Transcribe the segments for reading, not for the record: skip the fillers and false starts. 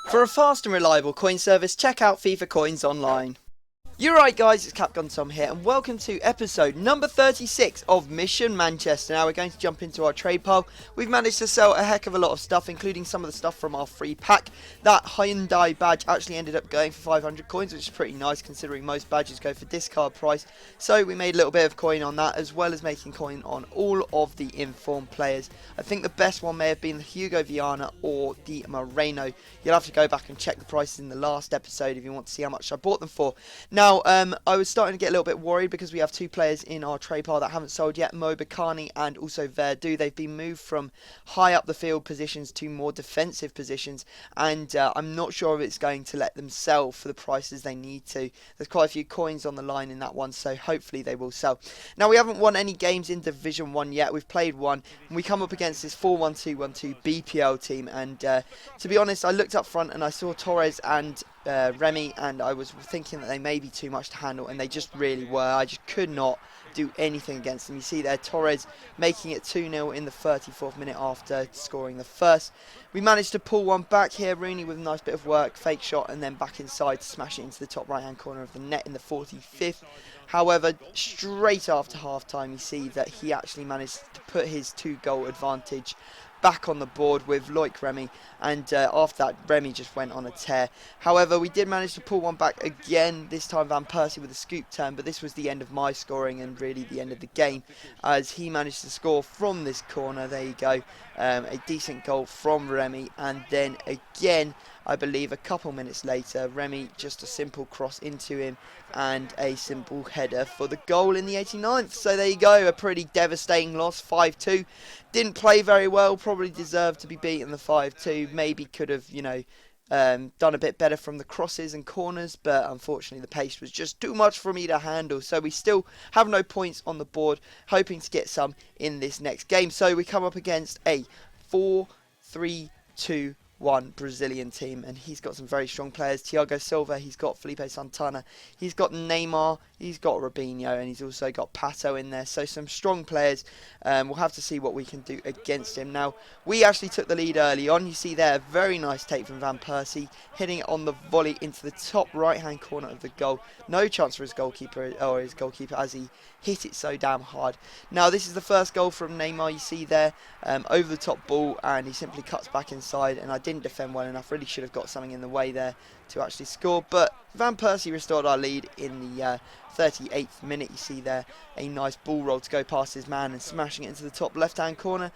For a fast and reliable coin service, check out FIFA Coins online. You're right guys, it's Capgun Tom here and welcome to episode number 36 of Mission Manchester. Now we're going to jump into our trade pile. We've managed to sell a heck of a lot of stuff, including some of the stuff from our free pack. That Hyundai badge actually ended up going for 500 coins, which is pretty nice considering most badges go for discard price. So we made a little bit of coin on that, as well as making coin on all of the informed players. I think the best one may have been the Hugo Viana or the Moreno. You'll have to go back and check the prices in the last episode if you want to see how much I bought them for. Now, I was starting to get a little bit worried because we have two players in our trade pile that haven't sold yet, Mo Bacani and also Verdu. They've been moved from high up the field positions to more defensive positions, and I'm not sure if it's going to let them sell for the prices they need to. There's quite a few coins on the line in that one, so hopefully they will sell. Now, we haven't won any games in Division 1 yet. We've played one, and we come up against this 4-1-2-1-2 BPL team, and to be honest, I looked up front and I saw Torres and Remy, and I was thinking that they may be too much to handle, and they just really were. I just could not do anything against them. You see there, Torres making it 2-0 in the 34th minute after scoring the first. We managed to pull one back here. Rooney with a nice bit of work, fake shot, and then back inside to smash it into the top right hand corner of the net in the 45th. However, straight after half time, you see that he actually managed to put his 2-goal advantage back on the board with Loic Remy, and after that Remy just went on a tear. However, we did manage to pull one back again, this time Van Persie with a scoop turn, but this was the end of my scoring and really the end of the game, as he managed to score from this corner. There you go, a decent goal from Remy, and then again, I believe a couple minutes later, Remy just a simple cross into him and a simple header for the goal in the 89th. So there you go, a pretty devastating loss, 5-2. Didn't play very well, probably deserved to be beaten the 5-2. Maybe could have, done a bit better from the crosses and corners, but unfortunately the pace was just too much for me to handle. So we still have no points on the board, hoping to get some in this next game. So we come up against a 4-3-2-1 Brazilian team, and he's got some very strong players. Thiago Silva, he's got Felipe Santana, he's got Neymar, he's got Robinho, and he's also got Pato in there. So some strong players. We'll have to see what we can do against him. Now, we actually took the lead early on. You see there, a very nice take from Van Persie, hitting it on the volley into the top right hand corner of the goal. No chance for his goalkeeper as he hit it so damn hard. Now, this is the first goal from Neymar. You see there, over the top ball, and he simply cuts back inside, and I didn't defend well enough. Really should have got something in the way there to actually score, but Van Persie restored our lead in the 38th minute. You see there, a nice ball roll to go past his man and smashing it into the top left hand corner.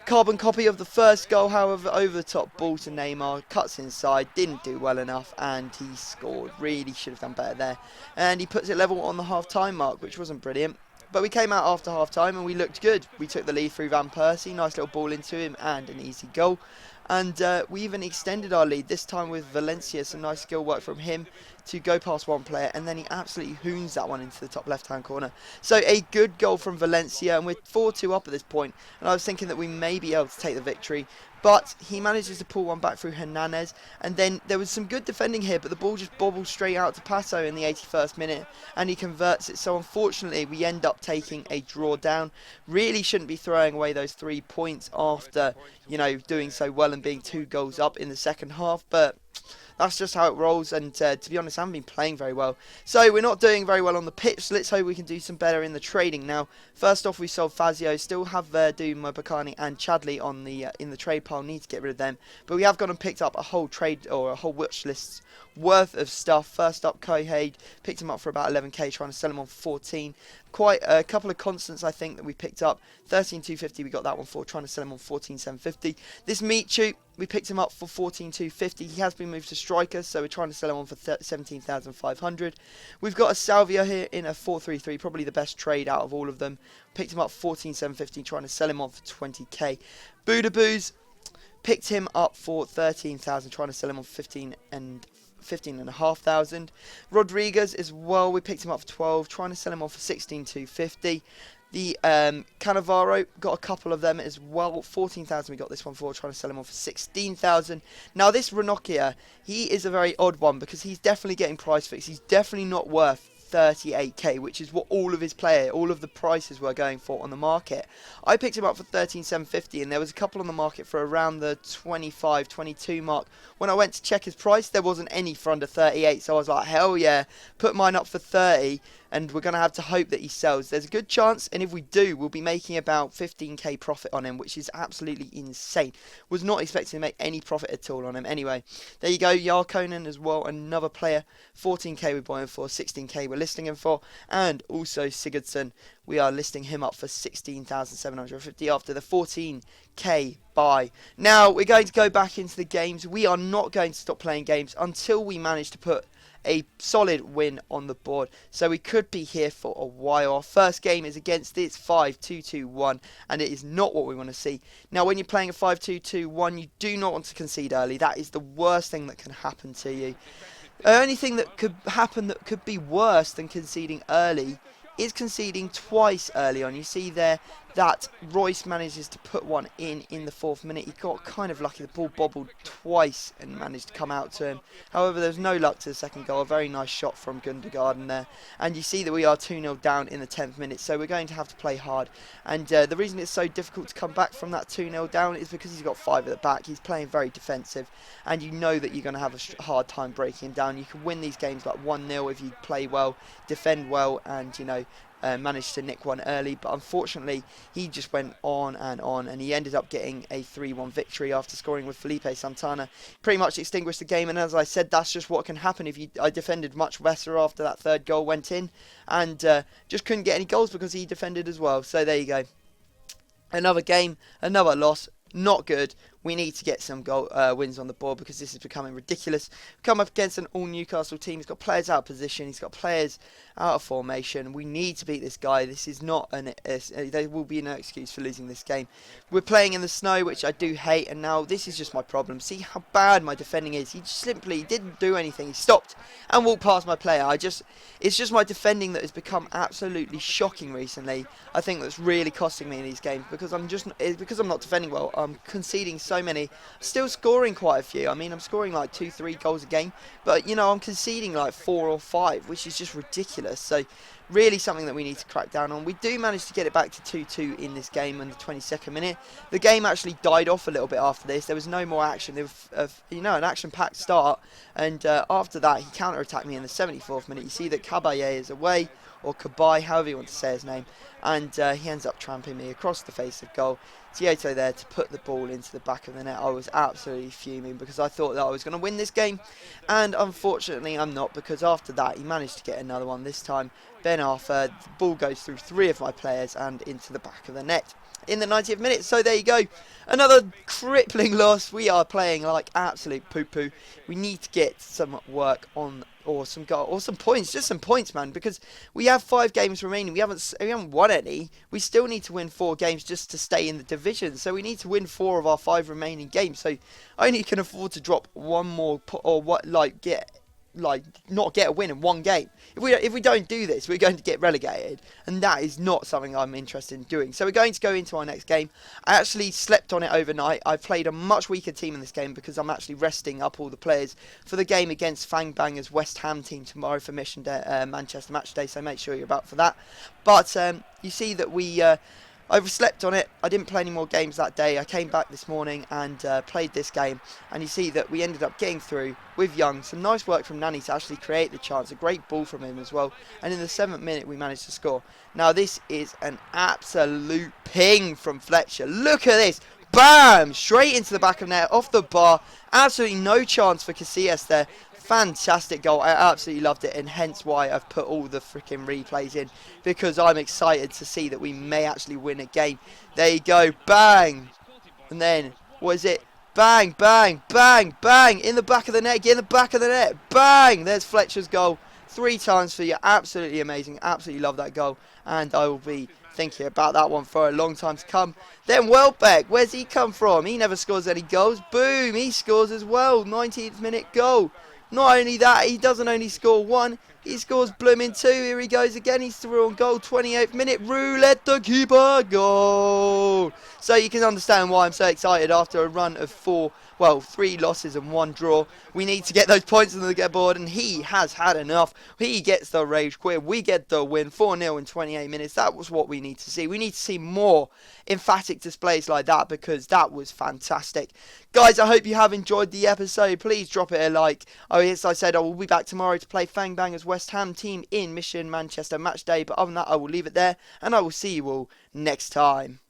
Carbon copy of the first goal, however, over the top ball to Neymar, cuts inside, didn't do well enough, and he scored. Really should have done better there, and he puts it level on the half time mark, which wasn't brilliant. But we came out after half time and we looked good. We took the lead through Van Persie, nice little ball into him and an easy goal. And we even extended our lead, this time with Valencia. Some nice skill work from him to go past one player, and then he absolutely hoons that one into the top left hand corner. So a good goal from Valencia, and we're 4-2 up at this point, and I was thinking that we may be able to take the victory, but he manages to pull one back through Hernandez, and then there was some good defending here, but the ball just bobbled straight out to Pato in the 81st minute, and he converts it. So unfortunately we end up taking a draw down. Really shouldn't be throwing away those 3 points after, doing so well and being 2 goals up in the second half, but that's just how it rolls, and to be honest, I haven't been playing very well. So we're not doing very well on the pitch, so let's hope we can do some better in the trading. Now, first off, we sold Fazio, still have Verdu, Mobakani and Chadley on the in the trade pile, need to get rid of them. But we have gone and picked up a whole trade, or a whole wish list worth of stuff. First up, Kohade, picked him up for about 11k, trying to sell him on for 14. Quite a couple of constants, I think, that we picked up. 13,250 we got that one for, trying to sell him on 14,750. This Michu, we picked him up for 14,250. He has been moved to striker, so we're trying to sell him on for 17,500. We've got a Salvia here in a 433, probably the best trade out of all of them. Picked him up 14,750, trying to sell him on for 20k. Budaboos, picked him up for 13,000, trying to sell him on 15,500. Rodriguez as well, we picked him up for 12, trying to sell him on for 16,250. The Cannavaro, got a couple of them as well. 14,000 we got this one for, trying to sell him on for 16,000. Now this Ranocchia, he is a very odd one because he's definitely getting price fixed. He's definitely not worth 38k, which is what all of the prices were going for on the market. I picked him up for 13,750, and there was a couple on the market for around the 25, 22 mark. When I went to check his price, there wasn't any for under 38, so I was like, hell yeah, put mine up for 30, and we're going to have to hope that he sells. There's a good chance, and if we do, we'll be making about 15k profit on him, which is absolutely insane. Was not expecting to make any profit at all on him. Anyway, there you go, Yarkonen as well, another player. 14k we bought him for, 16k we're listing him for, and also Sigurdsson, we are listing him up for 16,750 after the 14k buy. Now, we're going to go back into the games. We are not going to stop playing games until we manage to put a solid win on the board, so we could be here for a while. Our first game is against this 5-2-2-1, and it is not what we want to see. Now, when you're playing a 5-2-2-1, you do not want to concede early. That is the worst thing that can happen to you. The only thing that could happen that could be worse than conceding early is conceding twice early on. You see there that Royce manages to put one in the 4th minute. He got kind of lucky. The ball bobbled twice and managed to come out to him. However, there's no luck to the second goal. A very nice shot from Gundergarden there. And you see that we are 2-0 down in the 10th minute, so we're going to have to play hard. And the reason it's so difficult to come back from that 2-0 down is because he's got 5 at the back. He's playing very defensive, and you know that you're going to have a hard time breaking him down. You can win these games like 1-0 if you play well, defend well, and, you know, managed to nick one early, but unfortunately he just went on, and he ended up getting a 3-1 victory after scoring with Felipe Santana. Pretty much extinguished the game, and as I said, that's just what can happen if I defended much better after that 3rd goal went in, and just couldn't get any goals because he defended as well. So there you go, another game, another loss. Not good. We need to get some wins on the board because this is becoming ridiculous. We come up against an all Newcastle team. He's got players out of position. He's got players out of formation. We need to beat this guy. This is not there will be no excuse for losing this game. We're playing in the snow, which I do hate, and now this is just my problem. See how bad my defending is. He just simply didn't do anything. He stopped and walked past my player. It's just my defending that has become absolutely shocking recently. I think that's really costing me in these games because I'm not defending well. I'm conceding so many, still scoring quite a few. I mean, I'm scoring like 2-3 goals a game, but you know, I'm conceding like 4 or 5, which is just ridiculous. So really something that we need to crack down on. We do manage to get it back to 2-2 in this game in the 22nd minute. The game actually died off a little bit after this. There was no more action. There was, you know, an action-packed start, and after that he counter-attacked me in the 74th minute. You see that Kabaye is away, or Kabai, however you want to say his name, and he ends up tramping me across the face of goal. Tioto there to put the ball into the back of the net. I was absolutely fuming because I thought that I was going to win this game, and unfortunately I'm not, because after that he managed to get another one. This time Ben Arthur, the ball goes through 3 of my players and into the back of the net in the 90th minute. So there you go, another crippling loss. We are playing like absolute poo-poo. We need to get some work on, or some goal, or some points, just some points, man, because we have 5 games remaining. We haven't won any. We still need to win 4 games just to stay in the division. So we need to win 4 of our 5 remaining games. So I only can afford to drop one more, or not get a win in 1 game. If we don't do this, we're going to get relegated, and that is not something I'm interested in doing. So we're going to go into our next game. I actually slept on it overnight. I played a much weaker team in this game because I'm actually resting up all the players for the game against Fangbangers West Ham team tomorrow for Mission Day, Manchester Match Day, so make sure you're about for that. But you see that we I overslept on it. I didn't play any more games that day. I came back this morning and played this game, and you see that we ended up getting through with Young. Some nice work from Nani to actually create the chance. A great ball from him as well, and in the 7th minute we managed to score. Now this is an absolute ping from Fletcher. Look at this. Bam! Straight into the back of net, off the bar. Absolutely no chance for Casillas there. Fantastic goal. I absolutely loved it, and hence why I've put all the freaking replays in, because I'm excited to see that we may actually win a game. There you go. Bang! And then, what is it? Bang, bang, bang, bang! In the back of the net. Get in the back of the net. Bang! There's Fletcher's goal. 3 times for you. Absolutely amazing. Absolutely love that goal. And I will be thinking about that one for a long time to come. Then Welbeck, where's he come from? He never scores any goals. Boom! He scores as well. 19th minute goal. Not only that, he doesn't only score 1, he scores blooming 2. Here he goes again. He's through on goal. 28th minute. Roulette the keeper. Goal. So you can understand why I'm so excited after a run of 4 well, 3 losses and 1 draw. We need to get those points on the board, and he has had enough. He gets the rage quit. We get the win, 4-0 in 28 minutes. That was what we need to see. We need to see more emphatic displays like that, because that was fantastic. Guys, I hope you have enjoyed the episode. Please drop it a like. Oh, yes, I said I will be back tomorrow to play Fang Banger's West Ham team in Mission Manchester match day. But other than that, I will leave it there, and I will see you all next time.